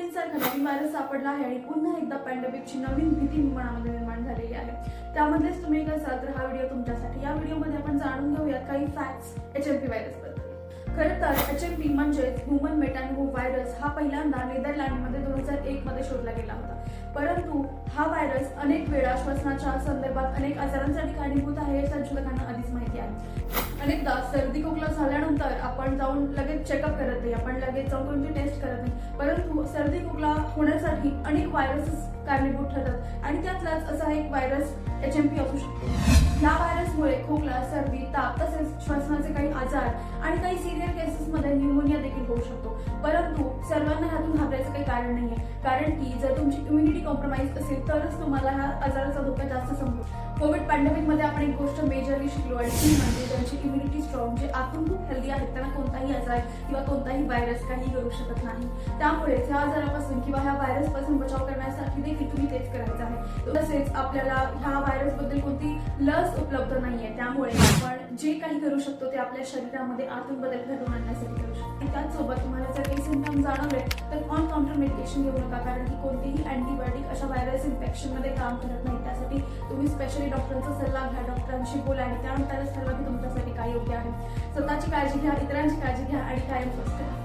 COVID-19 सारखा नवीन virus सापडला आहे आणि पुन्हा एकदा पॅन्डेमिकची नवीन भीती मनामध्ये निर्माण झालेली आहे। त्यामध्येच तुम्ही एक असाल तर हा व्हिडिओ तुमच्यासाठी। या व्हिडिओमध्ये आपण जाणून घेऊयात काही फॅक्ट्स HMP व्हायरसबद्दल। खरं तर HMP म्हणजे ह्यूमन मेटॅनोव्हायरस व्हायरस हा पहिल्यांदा नेदरलँडमध्ये 2001 मध्ये शोधला गेला होता। परंतु हा व्हायरस अनेक वेळा श्वसनाच्या संदर्भात अनेक आजारांसाठी कारणीभूत आहे हे संशोधकांना आधीच माहिती आहे। अनेकदा सर्दी खोकला झाल्यानंतर आपण जाऊन लगेच चेकअप करत नाही, आपण लगेच जाऊन कोणती टेस्ट करत नाही, परंतु सर्दी खोकला होण्यासाठी अनेक व्हायरसेस कारणीभूत ठरतात आणि त्यातलाच असा एक व्हायरस HMP असू शकतो। या व्हायरसमुळे खोकला, सर्दी, ताप तसेच श्वसनाचे काही आजार आणि काही सिव्हिअर केसेसमध्ये न्यूमोनिया देखील होऊ शकतो। परंतु सर्वांना ह्यातून घाबरायचं काही कारण नाहीये, कारण की जर तुमची इम्युनिटी कॉम्प्रोमाइज असेल तरच तुम्हाला ह्या आजाराचा धोका जास्त संभवतो। कोविड पॅन्डेमिक मध्ये आपण एक गोष्ट मेजरली शिकलो आणि ती म्हणजे ज्यांची इम्युनिटी स्ट्रॉंग, जे आतून खूप हेल्दी आहेत, त्यांना कोणताही आजार किंवा कोणताही व्हायरस काही करू शकत नाही। त्यामुळे ह्या आजारापासून किंवा ह्या व्हायरस पासून बचाव करण्यासाठी देखील तुम्ही तेच करायचं आहे। तसेच आपल्याला ह्या व्हायरस बद्दल कोणती लस उपलब्ध नाहीये, त्यामुळे आपण जे काही करू शकतो ते आपल्या शरीरामध्ये आतून बदल घडवून आणण्यासाठी करू शकतो। त्याचसोबत तुम्हाला जर काही सिम्पटम जाणवले तर ऑन काउंटर मेडिकेशन घेऊ नका, कारण की कोणतेही अँटीबायोटिक अशा व्हायरस इन्फेक्शन मध्ये काम करत नाही। त्यासाठी तुम्ही स्पेशली डॉक्टरांचा सल्ला घ्या, डॉक्टरांशी बोला आणि त्यानंतरच ठरवा की तुमच्यासाठी काय योग्य आहे। स्वतःची काळजी घ्या, इतरांची काळजी घ्या आणि कायम स्वस्थ राहा।